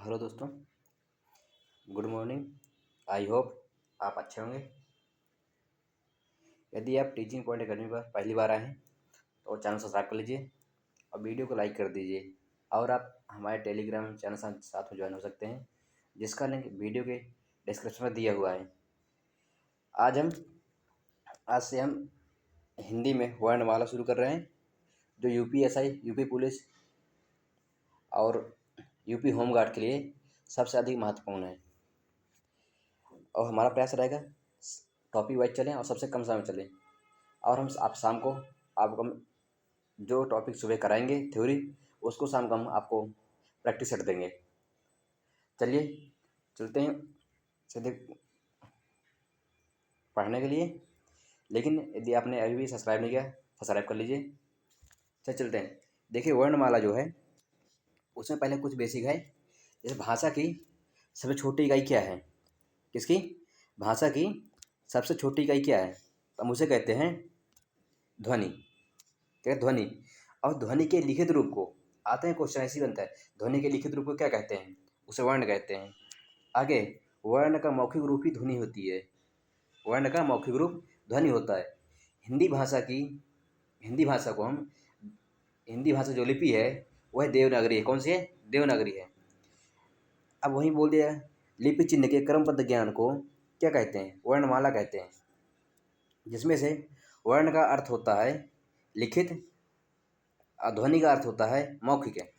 Hello दोस्तों, good morning. I hope आप अच्छे होंगे। यदि आप टीचिंग पॉइंट अकेडमी पर पहली बार आए हैं तो चैनल सब्सक्राइब कर लीजिए और वीडियो को लाइक कर दीजिए। और आप हमारे टेलीग्राम चैनल साथ में ज्वाइन हो सकते हैं, जिसका लिंक वीडियो के डिस्क्रिप्शन में दिया हुआ है। आज से हम हिंदी में वर्णमाला शुरू कर रहे हैं, जो यूपीएसआई, यूपी पुलिस और यूपी होमगार्ड के लिए सबसे अधिक महत्वपूर्ण है। और हमारा प्रयास रहेगा टॉपिक वाइज चलें और सबसे कम समय में चलें। और आप शाम को आपको हम जो टॉपिक सुबह कराएंगे थ्योरी, उसको शाम को हम आपको प्रैक्टिस सेट देंगे। चलिए चलते हैं सीधे पढ़ने के लिए। लेकिन यदि आपने अभी भी सब्सक्राइब नहीं किया, सब्सक्राइब कर लीजिए। चलते हैं। देखिए, वर्णमाला जो है उसमें पहले कुछ बेसिक है। जैसे भाषा की सबसे छोटी इकाई क्या है? किसकी? भाषा की सबसे छोटी इकाई क्या है? तो हम उसे कहते हैं ध्वनि। क्या? ध्वनि। और ध्वनि के लिखित रूप को आते हैं क्वेश्चन ऐसे बनता है, ध्वनि के लिखित रूप को क्या कहते हैं? उसे वर्ण कहते हैं। आगे, वर्ण का मौखिक रूप ही ध्वनि होती है। वर्ण का मौखिक रूप ध्वनि होता है। हिंदी भाषा जो लिपि है वह देवनागरी है। कौन सी है? देवनागरी है। अब वहीं बोल दिया, लिपि चिन्ह के क्रमबद्ध ज्ञान को क्या कहते हैं? वर्णमाला कहते हैं। जिसमें से वर्ण का अर्थ होता है लिखित, ध्वनि का अर्थ होता है मौखिक है।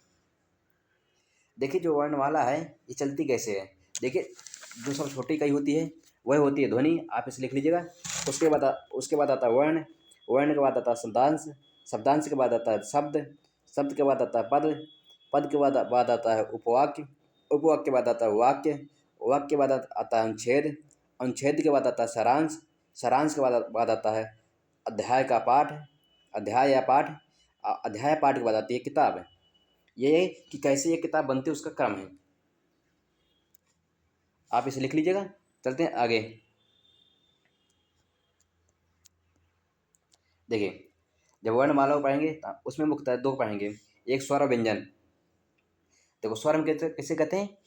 देखिए, जो वर्णमाला है ये चलती कैसे है? देखिए, जो सब छोटी इकाई होती है वह होती है ध्वनि। आप इसे लिख लीजिएगा। उसके बाद आता है वर्ण। वर्ण के बाद आता है शब्दांश। शब्दांश के बाद आता है शब्द। शब्द के बाद आता है पद। पद के बाद आता है उपवाक्य। उपवाक्य के बाद आता है वाक्य। वाक्य के बाद आता है अनुच्छेद। अनुच्छेद के बाद आता है सारांश। सारांश के बाद आता है अध्याय का पाठ, अध्याय या पाठ। अध्याय पाठ के बाद आती है किताब। ये कि कैसे ये किताब बनती है उसका क्रम है। आप इसे लिख लीजिएगा। चलते हैं आगे। देखिए, जब वर्णमाला को पढ़ेंगे तो उसमें मुख्यतः दो पढ़ेंगे, एक स्वर और व्यंजन। देखो, स्वर हम किसे कहते हैं?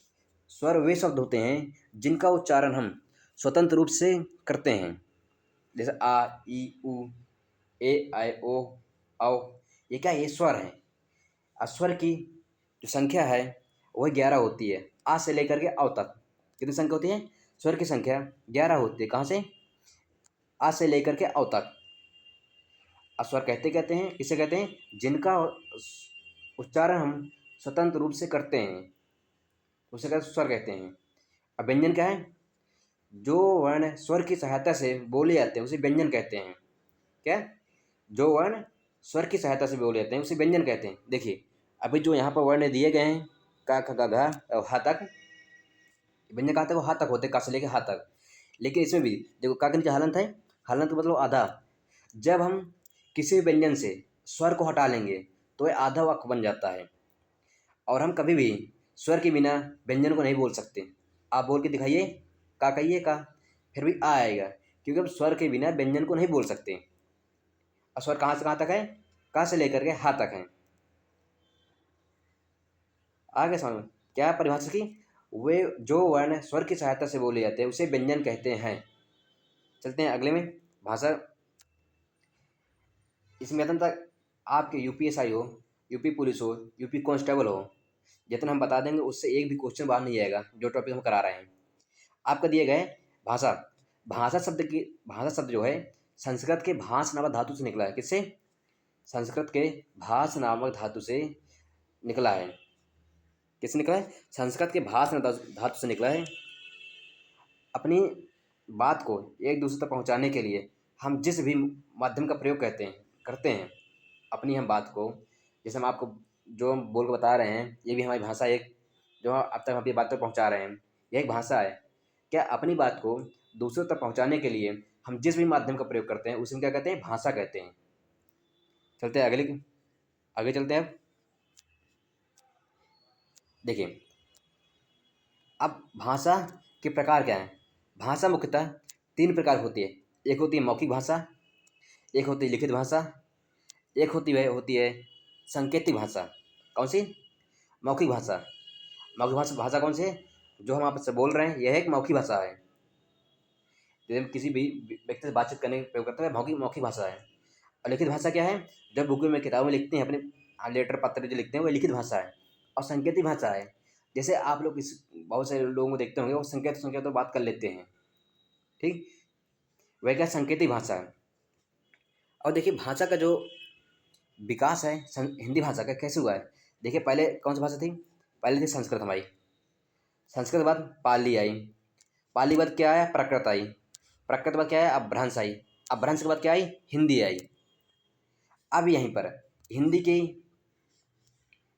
स्वर वे शब्द होते हैं जिनका उच्चारण हम स्वतंत्र रूप से करते हैं। जैसे आ, ई, उ, ए, आई, ओ, औ। ये क्या? ये स्वर है। और स्वर की जो संख्या है वह 11 होती है, आ से लेकर के औ तक। कितनी संख्या होती है? स्वर की संख्या 11 होती है। कहाँ से? आ से लेकर के औ तक। और स्वर कहते हैं, किसे कहते हैं? जिनका उच्चारण हम स्वतंत्र रूप से करते हैं, उसे कहते स्वर कहते हैं। अब व्यंजन क्या है? जो वर्ण स्वर की सहायता से बोले जाते हैं उसे व्यंजन कहते हैं। क्या? जो वर्ण स्वर की सहायता से बोले जाते हैं उसे व्यंजन कहते हैं। देखिए, अभी जो यहाँ पर वर्ण दिए गए हैं, का, ख, ग, घ और ह तक, व्यंजन कहाँ तक? वो हा तक होते हैं, का से लेकर हा तक। लेकिन इसमें भी देखो, का के नीचे हलंत है। हलंत मतलब आधा। जब हम किसी व्यंजन से स्वर को हटा लेंगे तो यह आधा वाक्य बन जाता है। और हम कभी भी स्वर के बिना व्यंजन को नहीं बोल सकते। आप बोल के दिखाइए, का कहिए, का, फिर भी आ आएगा, क्योंकि हम स्वर के बिना व्यंजन को नहीं बोल सकते। और स्वर कहाँ से कहाँ तक है? का से लेकर के हा तक है। आगे समझ क्या परिभाषा की? वे जो वर्ण स्वर की सहायता से बोले जाते हैं उसे व्यंजन कहते हैं। चलते हैं अगले में। भाषा, इसमें तक आपके यूपीएसआई हो, यूपी पुलिस हो, यूपी कांस्टेबल हो, जितना हम बता देंगे उससे एक भी क्वेश्चन बाहर नहीं आएगा जो टॉपिक हम करा रहे हैं। आपका दिए गए भाषा। भाषा शब्द जो है संस्कृत के भाष नामक धातु से निकला है। किससे? संस्कृत के भाष नामक धातु से निकला है। किससे निकला है? संस्कृत के भाष नामक धातु से निकला है। अपनी बात को एक दूसरे तक पहुंचाने के लिए हम जिस भी माध्यम का प्रयोग करते हैं अपनी हम बात को, जैसे हम आपको जो हम बोल के बता रहे हैं, ये भी हमारी भाषा एक, जो अब तक हम अपनी बात तक पहुंचा रहे हैं, यह एक भाषा है। क्या? अपनी बात को दूसरों तक पहुंचाने के लिए हम जिस भी माध्यम का प्रयोग करते हैं उसे हम क्या कहते हैं? भाषा कहते हैं। चलते हैं आगे चलते हैं। अब देखिए, अब भाषा के प्रकार क्या हैं? भाषा मुख्यतः 3 प्रकार होती है। एक होती है मौखिक भाषा, एक होती है लिखित भाषा, एक होती है सांकेतिक भाषा। कौन सी? मौखिक भाषा। मौखिक भाषा भाषा कौन सी है? जो हम आपस से बोल रहे हैं, यह एक मौखिक भाषा है। जब हम किसी भी व्यक्ति से बातचीत करने का प्रयोग करते हैं, मौखिक मौखिक भाषा है। और लिखित भाषा क्या है? जब बुक में किताबों में लिखते हैं अपने लेटर पत्र जो लिखते हैं, वो लिखित भाषा है। और संकेतिक भाषा है, जैसे आप लोग इस बहुत सारे लोगों को देखते होंगे, वो संकेत तो बात कर लेते हैं, ठीक। वह क्या? संकेतिक भाषा है। और देखिए भाषा का जो विकास है हिंदी भाषा का कैसे हुआ है? देखिए पहले कौन सी भाषा थी? पहले थी संस्कृत हमारी। संस्कृत के बाद पाली आई। पाली के बाद क्या आया? प्राकृत आई। प्राकृत के बाद क्या आया? अपभ्रंश आई। अपभ्रंश के बाद क्या आई? हिंदी आई। अब यहीं पर हिंदी की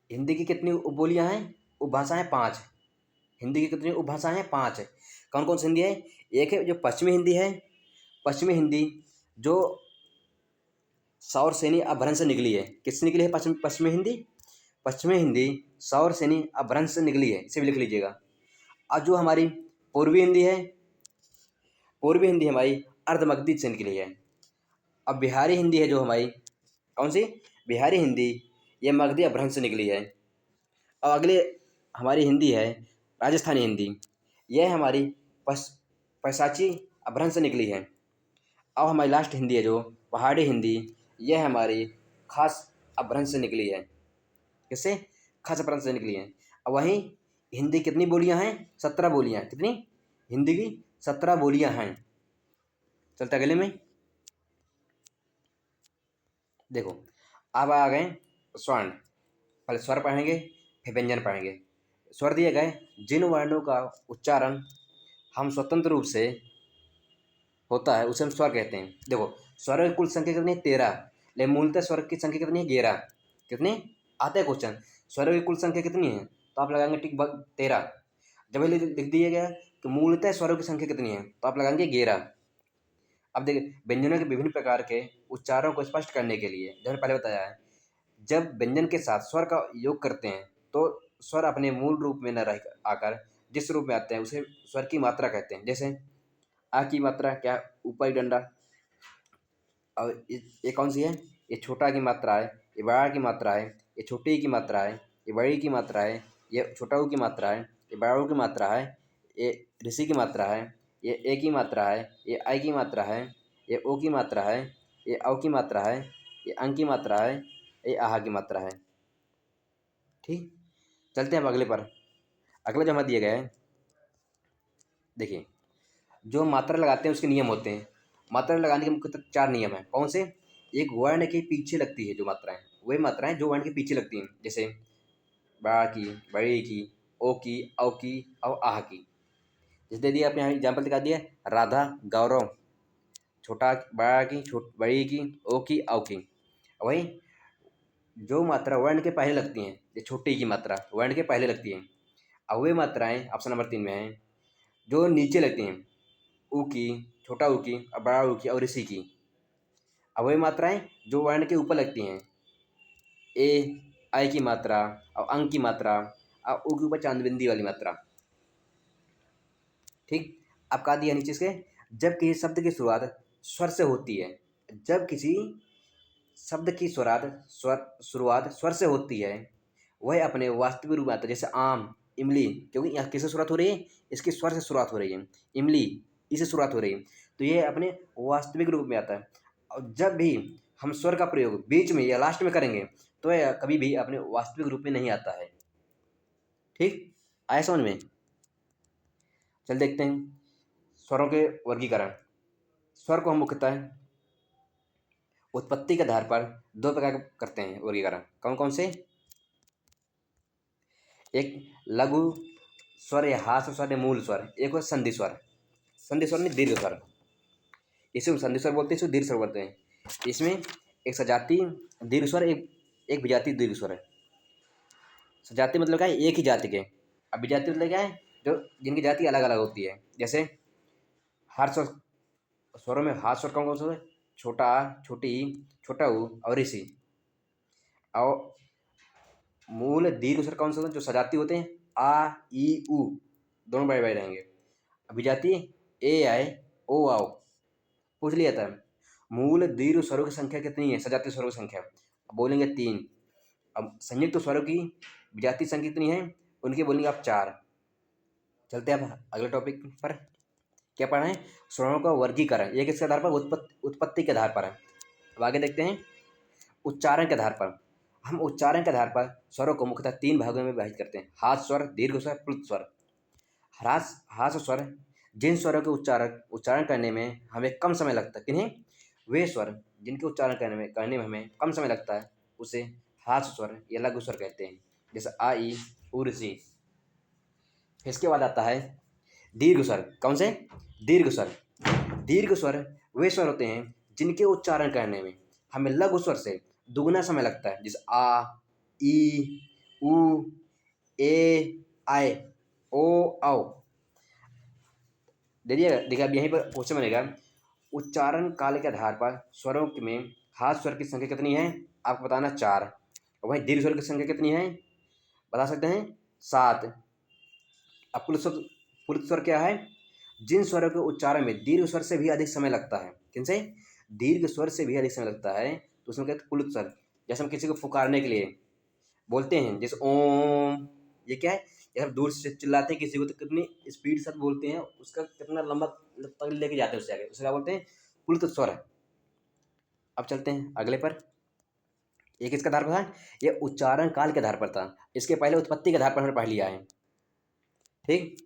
हिंदी की कितनी उपबोलियाँ हैं? उपभाषाएं 5। हिंदी की कितनी उपभाषाएं हैं? 5 है। कौन कौन सी हिंदी है? एक है जो पश्चिमी हिंदी है। पश्चिमी हिंदी जो सौर सैनी अपभ्रंश से निकली है। किससे निकली है पश्चिमी हिंदी? पश्चिमी हिंदी सौर सैनी अपभ्रंश से निकली है, इसे भी लिख लीजिएगा। और जो हमारी पूर्वी हिंदी है, पूर्वी हिंदी हमारी अर्धमगधी से निकली है। अब बिहारी हिंदी है जो हमारी, कौन सी? बिहारी हिंदी, ये मगधी अपभ्रंश से निकली है। और अगले हमारी हिंदी है राजस्थानी हिंदी, यह हमारी पैसाची अपभ्रंश से निकली है। अब हमारी लास्ट हिंदी है जो पहाड़ी हिंदी, यह हमारी खास अपभ्रंश से निकली है। किससे? खास अपभ्रंश से निकली है। अब वहीं हिंदी कितनी बोलियां हैं? 17 बोलियां। कितनी? हिंदी की 17 बोलियां हैं। चलते अगले में देखो, अब आ गए स्वर्ण। पहले स्वर पढ़ेंगे, फिर व्यंजन पढ़ेंगे। स्वर दिए गए जिन वर्णों का उच्चारण हम स्वतंत्र रूप से होता है उसे हम स्वर कहते हैं। देखो स्वर की कुल संख्या कितनी है? 13। लेकिन मूलतः स्वर की संख्या कितनी है? 11। कितनी? आता है क्वेश्चन, स्वर की कुल संख्या कितनी है? तो आप लगाएंगे टिक 13। जब लिख दिया गया कि मूलतः स्वरों की संख्या कितनी है, तो आप लगाएंगे 11। अब देखिए व्यंजनों के विभिन्न प्रकार के उच्चारण को स्पष्ट करने के लिए, जैसे पहले बताया है, जब व्यंजन के साथ स्वर का योग करते हैं तो स्वर अपने मूल रूप में न रह आकर जिस रूप में आते हैं उसे स्वर की मात्रा कहते हैं। जैसे आ की मात्रा क्या? ऊपरी डंडा। और ये कौन सी है? ये छोटा की मात्रा है, ये बड़ा की मात्रा है, ये छोटी की मात्रा है, ये बड़ी की मात्रा है, ये छोटा की मात्रा है, ये बड़ा की मात्रा है, ये ऋषि की मात्रा है, ये ए की मात्रा है, ये आई की मात्रा है, ये ओ की मात्रा है, ये औ की मात्रा है, ये अंक की मात्रा है, ये आहा की मात्रा है। ठीक, चलते हैं अब अगले पर। अगला जो हमें दिया गया है, देखिए जो हम मात्रा लगाते हैं उसके नियम होते हैं। मात्रा लगाने के मुख्यतः 4 नियम हैं। कौन से? एक वर्ण के पीछे लगती है जो मात्राएं, वही मात्राएं जो वर्ण के पीछे लगती हैं। जैसे बड़ा की, बड़ी की, ओ की, औ की और आह की। जैसे दे दिया आपने यहाँ एग्जाम्पल दिखा दिया, राधा गौरव, छोटा बड़ा की, बड़ी की, ओ की, औ की। वही जो मात्रा वर्ण के पहले लगती हैं, ये छोटी की मात्रा वर्ण के पहले लगती है। अब वे मात्राएं ऑप्शन नंबर 3 में हैं जो नीचे लगती हैं, ऊ की, छोटा ऊ की और बड़ा ऊ की और ऋषि की। अब वही मात्राएं जो वर्ण के ऊपर लगती हैं, ए आई की मात्रा और अंक की मात्रा और ऊ के ऊपर चांदबिंदी वाली मात्रा। ठीक, अब कहा दिया नीचे इसके, जब किसी शब्द की शुरुआत स्वर से होती है, जब किसी शब्द की शुरुआत स्वर से होती है, वह अपने वास्तविक रूप में आता है। जैसे आम, इमली, क्योंकि यहाँ किससे शुरुआत हो रही है? इसकी स्वर से शुरुआत हो रही है। इमली, इससे शुरुआत हो रही है, तो ये अपने वास्तविक रूप में आता है। और जब भी हम स्वर का प्रयोग बीच में या लास्ट में करेंगे तो यह कभी भी अपने वास्तविक रूप में नहीं आता है। ठीक, आया समझ में? चल देखते हैं स्वरों के वर्गीकरण। स्वर को हम मुख्यतः उत्पत्ति के आधार पर 2 प्रकार करते हैं वर्गीकरण। कौन कौन से? एक लघु स्वर या हास्य स्वर या मूल स्वर, एक है संधि स्वर। संधि स्वर में दीर्घ स्वर, इसे संधि स्वर बोलते हैं, इसे दीर्घ स्वर बोलते हैं। इसमें एक सजाती दीर्घ स्वर, एक विजातीय दीर्घ स्वर है। सजाती मतलब क्या है? एक ही जाति के। अब विजातीय मतलब क्या है? जो जिनकी जाति अलग अलग होती है। जैसे हर स्वरों में हाथ स्वर कौन कौन सा है? छोटा आ, छोटी ई, छोटा ऊ और ऋषि। और मूल दीर्घ स्वर कौन सा होता है? जो सजाती होते हैं, आ ई उ, दोनों बड़े बड़े रहेंगे। अभिजाती ए आए ओ आओ। पूछ लिया था मूल दीर्घ स्वरों की संख्या कितनी है? सजातीय स्वरों की संख्या, अब बोलेंगे 3। अब संयुक्त स्वरों की विजातीय संख्या कितनी है? उनके बोलेंगे आप 4। चलते हैं अब अगले टॉपिक पर। क्या पढ़ रहे हैं? स्वरों का वर्गीकरण। ये किसके आधार पर? उत्पत्ति के आधार पर है। अब आगे देखते हैं उच्चारण के आधार पर। हम उच्चारण के आधार पर स्वरों को मुख्यतः 3 भागों में विभाजित करते हैं: हास स्वर, दीर्घ स्वर, प्लुत स्वर। हास स्वर जिन स्वरों के उच्चारण करने में हमें कम समय लगता है। किन्हें? वे स्वर जिनके उच्चारण करने में हमें कम समय लगता है उसे हास स्वर या लघु स्वर कहते हैं, जैसे आ, ई, उ, ऋषि। इसके बाद आता है दीर्घ स्वर। कौन से? दीर्घ स्वर। दीर्घ स्वर वे स्वर होते हैं जिनके उच्चारण करने में हमें लघु स्वर से दुगुना समय लगता है, जैसे आ, ई, उ, ए, आए, ओ, औ। देखिए अब यहीं पर क्वेश्चन बनेगा, उच्चारण काल के आधार पर स्वरों में हाथ स्वर की संख्या कितनी है? आपको बताना 4। और वहीं दीर्घ स्वर की संख्या कितनी है? बता सकते हैं 7। अब पुरुष स्वर क्या है? जिन स्वरों के उच्चारण में दीर्घ स्वर से भी अधिक समय लगता है। किनसे? दीर्घ स्वर से भी अधिक समय लगता है तो उसमें कहते हैं पुरुष स्वर। जैसे हम किसी को पुकारने के लिए बोलते हैं, जैसे ओम, ये क्या है? जब दूर से चिल्लाते हैं किसी को तो कितनी स्पीड से बोलते हैं, उसका कितना लंबा तक लेके जाते हैं उससे आगे, उसे क्या बोलते हैं? पुरुष स्वर है। अब चलते हैं अगले पर। ये किसके आधार पर था? ये उच्चारण काल के आधार पर था। इसके पहले उत्पत्ति के आधार पर हमने पढ़ लिया है। ठीक,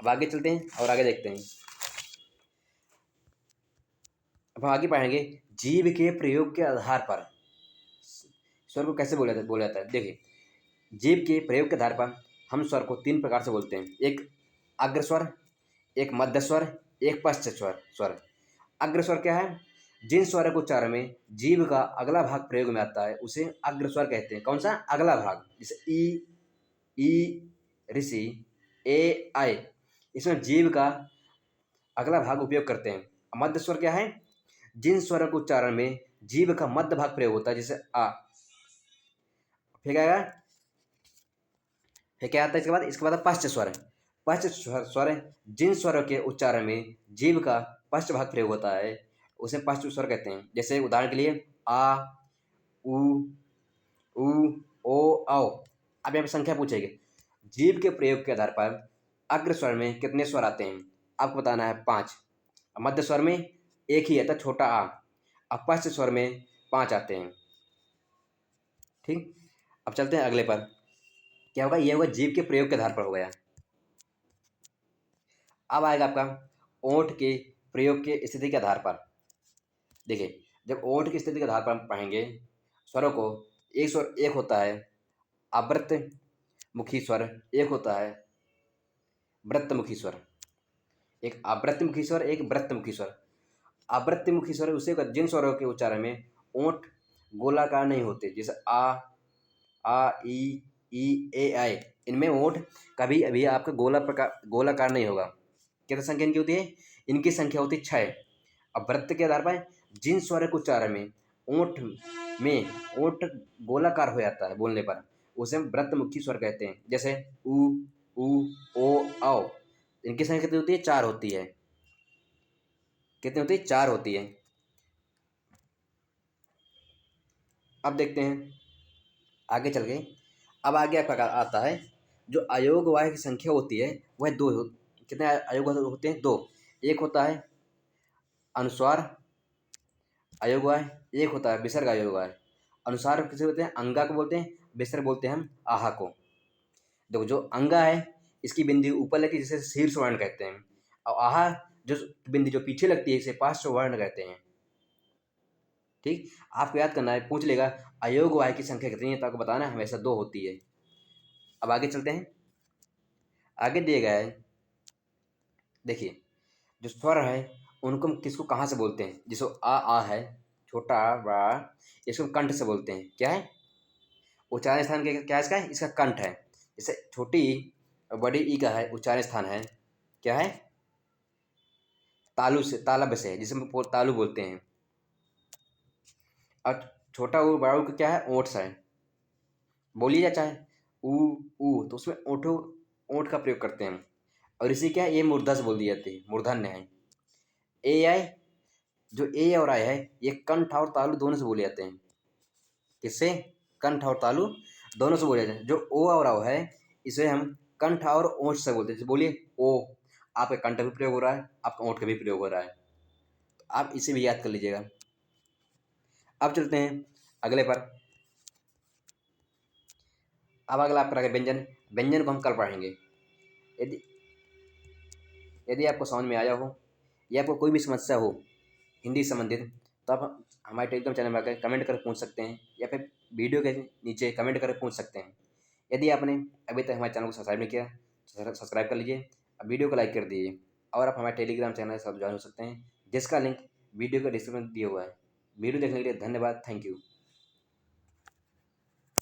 अब आगे चलते हैं और आगे देखते हैं। अब हम आगे पढ़ेंगे जीव के प्रयोग के आधार पर स्वर को कैसे बोला जाता है। देखिए, जीव के प्रयोग के आधार पर हम स्वर को 3 प्रकार से बोलते हैं: एक अग्र स्वर, एक मध्य स्वर, एक पश्च स्वर। अग्र स्वर क्या है? जिन स्वर के उच्चारण में जीव का अगला भाग प्रयोग में आता है उसे अग्र स्वर कहते हैं। कौन सा? अगला भाग, जैसे ई, ऋषि, ए, आय। इसमें जीव का अगला भाग उपयोग करते हैं। मध्य स्वर क्या है? जिन स्वरों के उच्चारण में जीव का मध्य भाग प्रयोग होता है, जैसे आ। फिर क्या आएगा? फिर क्या आता है इसके बाद पश्च स्वर। पश्च स्वर जिन स्वरों के उच्चारण में जीव का पश्च भाग प्रयोग होता है उसे पश्च स्वर कहते हैं। जैसे उदाहरण के लिए आ, उ, ओ, औ। अब यहाँ पे संख्या पूछेगी। जीव के प्रयोग के आधार पर अग्र स्वर में कितने स्वर आते हैं? आपको बताना है 5। मध्य स्वर में एक ही आता है, छोटा आ। अब पश्च स्वर में 5 आते हैं। ठीक, अब चलते हैं अगले पर। क्या होगा? ये होगा जीव के प्रयोग के आधार पर हो गया। अब आएगा आपका ओंठ के प्रयोग के स्थिति के आधार पर। देखिए, जब ओंठ की स्थिति के आधार पर हम पढ़ेंगे स्वरों को, एक स्वर एक होता है आवृत्त मुखी स्वर, एक होता है वृत्त मुखी स्वर। एक आवृत्त मुखी स्वर, एक वृत्त मुखी स्वर। आवृत्त मुखी स्वर उसे जिन स्वरों के उच्चारण में ओंठ गोलाकार नहीं होते, जैसे आ, ई, ए, आए। इनमें ओंठ कभी अभी आपका गोलाकार नहीं होगा। कितनी संख्या इनकी होती है? इनकी संख्या होती है 6। अब वृत्त के आधार पर जिन स्वर के उच्चारण में ओंठ गोलाकार हो जाता है बोलने पर उसे हम वृत्त मुखी स्वर कहते हैं, जैसे उ, ओ, औ। इनकी संख्या कितनी होती है? 4 होती है। कितनी होती है? 4 होती है। अब देखते हैं आगे चल के। अब आगे आपका आता है जो अयोग वाय की संख्या होती है वह 2 कितने अयोग होते हैं? 2। एक होता है अनुस्वार अयोग वाय, एक होता है विसर्ग अयोग वाय। अनुस्वार किसे बोलते हैं? अंगा को बोलते हैं। विसर्ग बोलते हैं हम आहा को। देखो, जो अंगा है इसकी बिंदी ऊपर लगती है जिसे शीर्ष वर्ण कहते हैं, और आहा जो बिंदी जो पीछे लगती है इसे पार्श्व वर्ण कहते हैं। ठीक, आपको याद करना है, पूछ लेगा अयोग वाय की संख्या कितनी है तो आपको बताना है हमेशा 2 होती है। अब आगे चलते हैं। आगे दिए गया है, देखिए, जो स्वर है उनको हम किसको कहाँ से बोलते हैं? जिसको आ है, छोटा आ, बड़ा, इसको हम कंठ से बोलते हैं। क्या है? उच्चारण स्थान क्या है इसका? इसका कंठ है। जैसे छोटी ई और बड़ी ई का है उच्चारण स्थान है, क्या है? तालु से, तालब से, जिसे हम तालु बोलते हैं। और छोटा ऊ बड़ा ऊ का क्या है? ओठ से है। बोलिए चाहे ऊ तो उसमें ओठ का प्रयोग करते हैं हम। और इसी क्या है? ये मूर्धा से बोल दी जाती है, मूर्धन्य है। ए आई, जो ए और आई है ये कंठ और तालु दोनों से बोले जाते हैं। किससे? कंठ और तालु दोनों से बोला जाता है। जो ओ और औ है, इसे हम कंठ और ओंठ से बोलते हैं। जैसे बोलिए ओ, आपके कंठ का भी प्रयोग हो रहा है, आपका ओंठ का भी प्रयोग हो रहा है। तो आप इसे भी याद कर लीजिएगा। अब चलते हैं अगले पर। अब अगला आपका रहेगा व्यंजन। व्यंजन को हम कल पढ़ेंगे। यदि यदि आपको समझ में आया हो या आपको कोई भी समस्या हो हिंदी संबंधित, तो आप हमारे टेलीग्राम चैनल में आकर कमेंट कर पूछ सकते हैं, या फिर वीडियो के नीचे कमेंट कर पूछ सकते हैं। यदि आपने अभी तक हमारे चैनल को सब्सक्राइब नहीं किया, सब्सक्राइब कर लीजिए, अब वीडियो को लाइक कर दीजिए, और आप हमारे टेलीग्राम चैनल से ज्वाइन हो सकते हैं, जिसका लिंक वीडियो के डिस्क्रिप्शन में दिया हुआ है। वीडियो देखने के लिए धन्यवाद। Thank you.